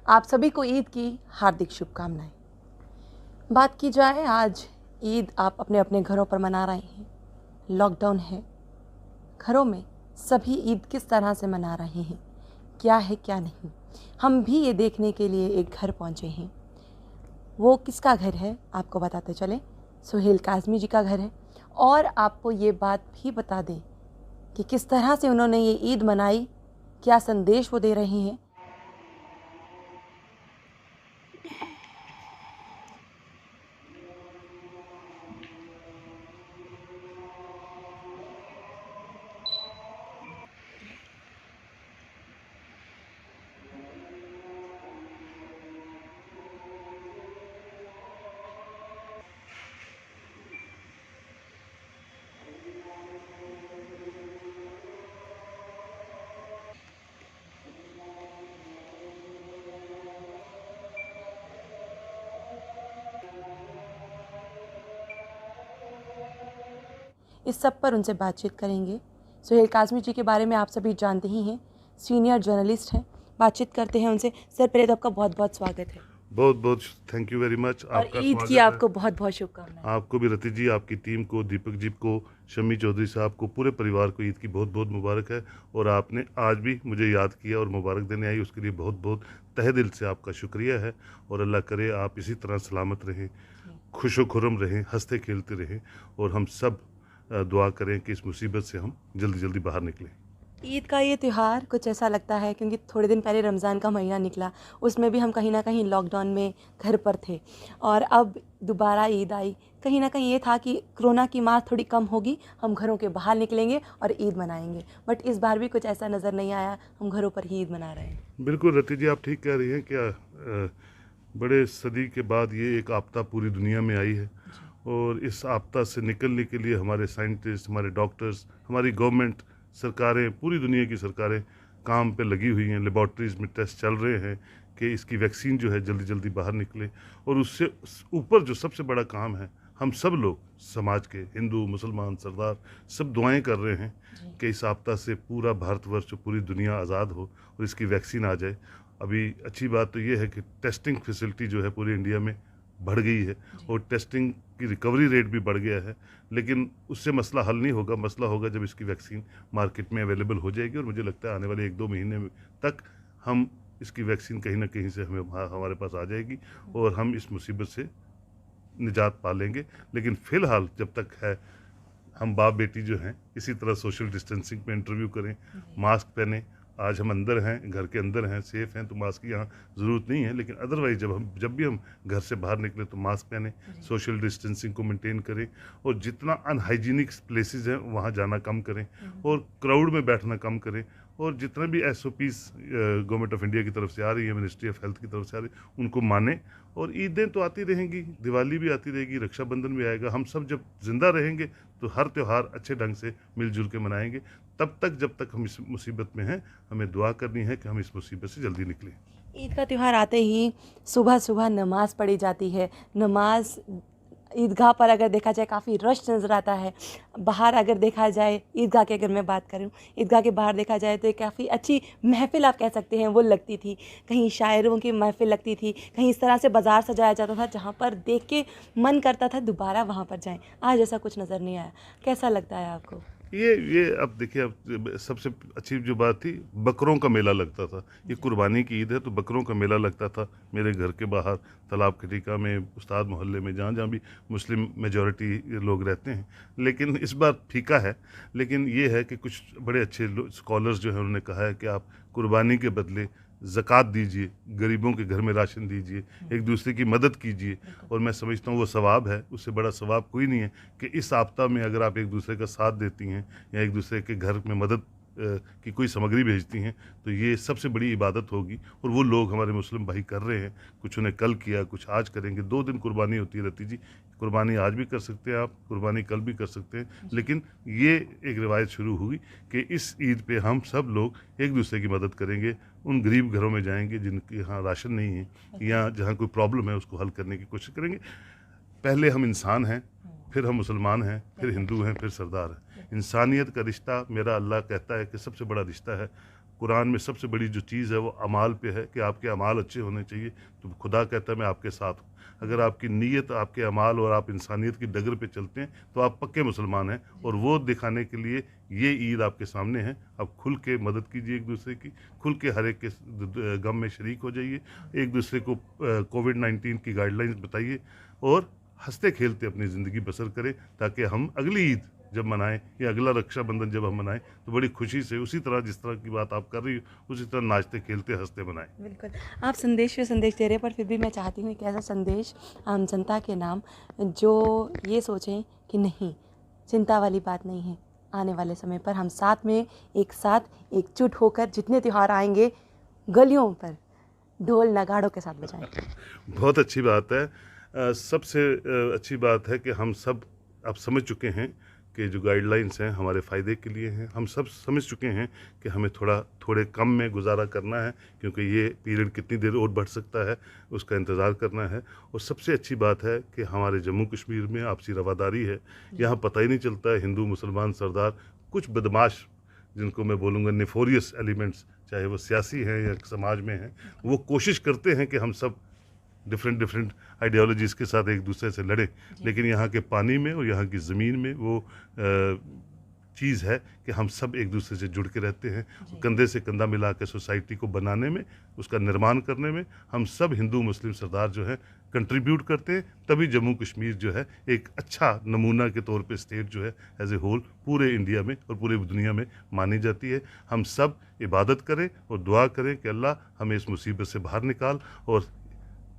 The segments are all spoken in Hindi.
आप सभी को ईद की हार्दिक शुभकामनाएं। बात की जाए आज ईद आप अपने अपने घरों पर मना रहे हैं, लॉकडाउन है, घरों में सभी ईद किस तरह से मना रहे हैं, क्या है क्या नहीं, हम भी ये देखने के लिए एक घर पहुंचे हैं। वो किसका घर है आपको बताते चलें, सुहेल काज़मी जी का घर है। और आपको ये बात भी बता दें कि किस तरह से उन्होंने ये ईद मनाई, क्या संदेश वो दे रहे हैं। इस सब पर उनसे बातचीत करेंगे। सुहेल काज़मी जी के बारे में आप सभी जानते ही हैं, सीनियर जर्नलिस्ट हैं। बातचीत करते हैं उनसे। सर पहले तो आपका बहुत बहुत स्वागत है बहुत बहुत थैंक यू वेरी मच। और आपका ईद की स्वागत आपको है। बहुत बहुत शुभकामनाएं। आपको भी रति जी, आपकी टीम को, दीपक जी को, शमी चौधरी साहब को, पूरे परिवार को ईद की बहुत बहुत मुबारक है। और आपने आज भी मुझे याद किया और मुबारक देने आई, उसके लिए बहुत बहुत तहे दिल से आपका शुक्रिया है। और अल्लाह करे आप इसी तरह सलामत रहें, खुशो खुरम रहें, हंसते खेलते रहें। और हम सब दुआ करें कि इस मुसीबत से हम जल्दी जल्दी बाहर निकलें। ईद का ये त्यौहार कुछ ऐसा लगता है क्योंकि थोड़े दिन पहले रमज़ान का महीना निकला, उसमें भी हम कहीं ना कहीं लॉकडाउन में घर पर थे और अब दोबारा ईद आई। कहीं ना कहीं ये था कि कोरोना की मार थोड़ी कम होगी, हम घरों के बाहर निकलेंगे और ईद मनाएंगे। बट इस बार भी कुछ ऐसा नज़र नहीं आया, हम घरों पर ही ईद मना रहे हैं। बिल्कुल रति जी, आप ठीक कह रही हैं। क्या बड़े सदी के बाद ये एक आपदा पूरी दुनिया में आई है और इस आपदा से निकलने के लिए हमारे साइंटिस्ट, हमारे डॉक्टर्स, हमारी गवर्नमेंट, सरकारें, पूरी दुनिया की सरकारें काम पे लगी हुई हैं। लेबॉर्ट्रीज़ में टेस्ट चल रहे हैं कि इसकी वैक्सीन जो है जल्दी जल्दी बाहर निकले। और उससे ऊपर जो सबसे बड़ा काम है, हम सब लोग समाज के, हिंदू, मुसलमान, सरदार, सब दुआएं कर रहे हैं कि इस आपदा से पूरा भारतवर्ष, पूरी दुनिया आज़ाद हो और इसकी वैक्सीन आ जाए। अभी अच्छी बात तो ये है कि टेस्टिंग फैसिलिटी जो है पूरे इंडिया में बढ़ गई है और टेस्टिंग की रिकवरी रेट भी बढ़ गया है। लेकिन उससे मसला हल नहीं होगा। मसला होगा जब इसकी वैक्सीन मार्केट में अवेलेबल हो जाएगी। और मुझे लगता है आने वाले 1-2 महीने तक हम इसकी वैक्सीन कहीं ना कहीं से हमारे पास आ जाएगी और हम इस मुसीबत से निजात पा लेंगे। लेकिन फ़िलहाल जब तक है, हम बाप बेटी जो हैं इसी तरह सोशल डिस्टेंसिंग पे इंटरव्यू करें, मास्क पहने। आज हम अंदर हैं, घर के अंदर हैं, सेफ़ हैं, तो मास्क की यहाँ ज़रूरत नहीं है। लेकिन अदरवाइज़ जब भी हम घर से बाहर निकले तो मास्क पहने, सोशल डिस्टेंसिंग को मेंटेन करें और जितना अनहाइजीनिक प्लेसेस हैं वहाँ जाना कम करें और क्राउड में बैठना कम करें। और जितना भी SOPs गवर्नमेंट ऑफ इंडिया की तरफ से आ रही है, मिनिस्ट्री ऑफ हेल्थ की तरफ से आ रही है, उनको माने। और ईदें तो आती रहेंगी, दिवाली भी आती रहेगी, रक्षाबंधन भी आएगा। हम सब जब जिंदा रहेंगे तो हर त्यौहार अच्छे ढंग से मिलजुल के मनाएंगे। तब तक जब तक हम इस मुसीबत में हैं, हमें दुआ करनी है कि हम इस मुसीबत से जल्दी निकलें। ईद का त्यौहार आते ही सुबह सुबह नमाज़ पढ़ी जाती है। नमाज ईदगाह पर अगर देखा जाए काफ़ी रश नज़र आता है। बाहर अगर देखा जाए, ईदगाह की अगर मैं बात करूं, ईदगाह के बाहर देखा जाए तो एक काफ़ी अच्छी महफ़िल आप कह सकते हैं वो लगती थी। कहीं शायरों की महफ़िल लगती थी, कहीं इस तरह से बाज़ार सजाया जाता था जहां पर देख के मन करता था दोबारा वहां पर जाएं। आज ऐसा कुछ नज़र नहीं आया। कैसा लगता है आपको? ये अब देखिए, अब सबसे अच्छी जो बात थी, बकरों का मेला लगता था। ये कुर्बानी की ईद है तो बकरों का मेला लगता था मेरे घर के बाहर, तालाब खटीका में, उस्ताद मोहल्ले में, जहाँ जहाँ भी मुस्लिम मेजॉरिटी लोग रहते हैं। लेकिन इस बार फीका है। लेकिन ये है कि कुछ बड़े अच्छे स्कॉलर्स जो हैं उन्होंने कहा है कि आप कुर्बानी के बदले ज़कात दीजिए, गरीबों के घर में राशन दीजिए, एक दूसरे की मदद कीजिए। और मैं समझता हूँ वो सवाब है, उससे बड़ा सवाब कोई नहीं है कि इस आपदा में अगर आप एक दूसरे का साथ देती हैं या एक दूसरे के घर में मदद की कोई सामग्री भेजती हैं, तो ये सबसे बड़ी इबादत होगी। और वो लोग हमारे मुस्लिम भाई कर रहे हैं, कुछ उन्हें कल किया, कुछ आज करेंगे। 2 दिन कुर्बानी होती है रति जी। कुर्बानी आज भी कर सकते हैं आप, कुर्बानी कल भी कर सकते हैं। लेकिन ये एक रिवायत शुरू हुई कि इस ईद पे हम सब लोग एक दूसरे की मदद करेंगे, उन गरीब घरों में जाएंगे जिनके यहाँ राशन नहीं है या जहाँ कोई प्रॉब्लम है उसको हल करने की कोशिश करेंगे। पहले हम इंसान हैं, फिर हम मुसलमान हैं, फिर हिंदू हैं, फिर सरदार हैं। इंसानियत का रिश्ता, मेरा अल्लाह कहता है कि सबसे बड़ा रिश्ता है। कुरान में सबसे बड़ी जो चीज़ है वो अमाल पे है कि आपके अमाल अच्छे होने चाहिए। तो खुदा कहता है मैं आपके साथ हूँ। अगर आपकी नीयत, आपके अमाल और आप इंसानियत की डगर पे चलते हैं तो आप पक्के मुसलमान हैं। और वो दिखाने के लिए ये ईद आपके सामने है। आप खुल के मदद कीजिए एक दूसरे की, खुल के हर एक के गम में शरीक हो जाइए, एक दूसरे को कोविड-19 की गाइडलाइंस बताइए और हंसते खेलते अपनी ज़िंदगी बसर करें, ताकि हम अगली ईद जब मनाएं या अगला रक्षाबंधन जब हम मनाएं तो बड़ी खुशी से, उसी तरह जिस तरह की बात आप कर रही हो उसी तरह नाचते खेलते हंसते मनाएं। बिल्कुल, आप संदेश पे संदेश दे रहे हैं, पर फिर भी मैं चाहती हूँ एक ऐसा संदेश आम जनता के नाम जो ये सोचें कि नहीं, चिंता वाली बात नहीं है। आने वाले समय पर हम साथ में, एक साथ एकजुट होकर जितने त्यौहार आएंगे गलियों पर ढोल नगाड़ों के साथ बजाएंगे। बहुत अच्छी बात है। सबसे अच्छी बात है कि हम सब अब समझ चुके हैं कि जो गाइडलाइंस हैं हमारे फ़ायदे के लिए हैं। हम सब समझ चुके हैं कि हमें थोड़े कम में गुजारा करना है, क्योंकि ये पीरियड कितनी देर और बढ़ सकता है उसका इंतज़ार करना है। और सबसे अच्छी बात है कि हमारे जम्मू कश्मीर में आपसी रवादारी है। यहाँ पता ही नहीं चलता है हिंदू मुसलमान सरदार, कुछ बदमाश जिनको मैं बोलूँगा नेफोरियस एलिमेंट्स, चाहे वो सियासी हैं या समाज में हैं, वो कोशिश करते हैं कि हम सब डिफरेंट आइडियोलॉजीज़ के साथ एक दूसरे से लड़ें। लेकिन यहाँ के पानी में और यहाँ की ज़मीन में वो चीज़ है कि हम सब एक दूसरे से जुड़ के रहते हैं। कंधे से कंधा मिला के सोसाइटी को बनाने में, उसका निर्माण करने में हम सब हिंदू मुस्लिम सरदार जो है कंट्रीब्यूट करते हैं। तभी जम्मू कश्मीर जो है एक अच्छा नमूना के तौर पे स्टेट जो है एज ए होल पूरे इंडिया में और पूरे दुनिया में मानी जाती है। हम सब इबादत करें और दुआ करें कि अल्लाह हमें इस मुसीबत से बाहर निकाल और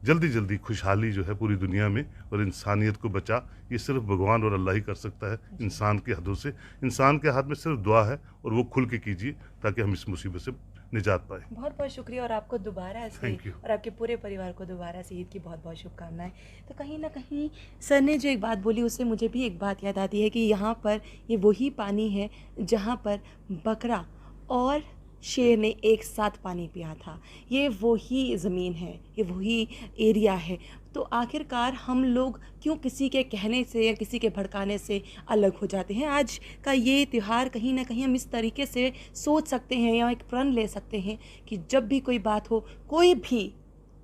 जल्दी खुशहाली जो है पूरी दुनिया में और इंसानियत को बचा। ये सिर्फ भगवान और अल्लाह ही कर सकता है इंसान के हाथों से। इंसान के हाथ में सिर्फ दुआ है और वो खुल के कीजिए ताकि हम इस मुसीबत से निजात पाए। बहुत बहुत शुक्रिया, और आपको दोबारा से Thank you. और आपके पूरे परिवार को दोबारा से ईद की बहुत बहुत शुभकामनाएं। तो कहीं ना कहीं सर ने जो एक बात बोली उससे मुझे भी एक बात याद आती है कि यहाँ पर ये वही पानी है जहाँ पर बकरा और शेर ने एक साथ पानी पिया था। ये वही ज़मीन है, ये वही एरिया है। तो आखिरकार हम लोग क्यों किसी के कहने से या किसी के भड़काने से अलग हो जाते हैं। आज का ये त्यौहार कहीं ना कहीं हम इस तरीके से सोच सकते हैं या एक प्रण ले सकते हैं कि जब भी कोई बात हो, कोई भी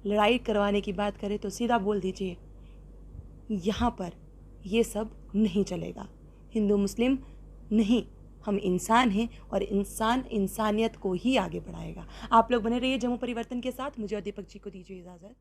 लड़ाई करवाने की बात करे तो सीधा बोल दीजिए यहाँ पर ये सब नहीं चलेगा। हिंदू मुस्लिम नहीं, हम इंसान हैं और इंसान इंसानियत को ही आगे बढ़ाएगा। आप लोग बने रहिए जम्मू परिवर्तन के साथ। मुझे और दीपक जी को दीजिए इजाज़त।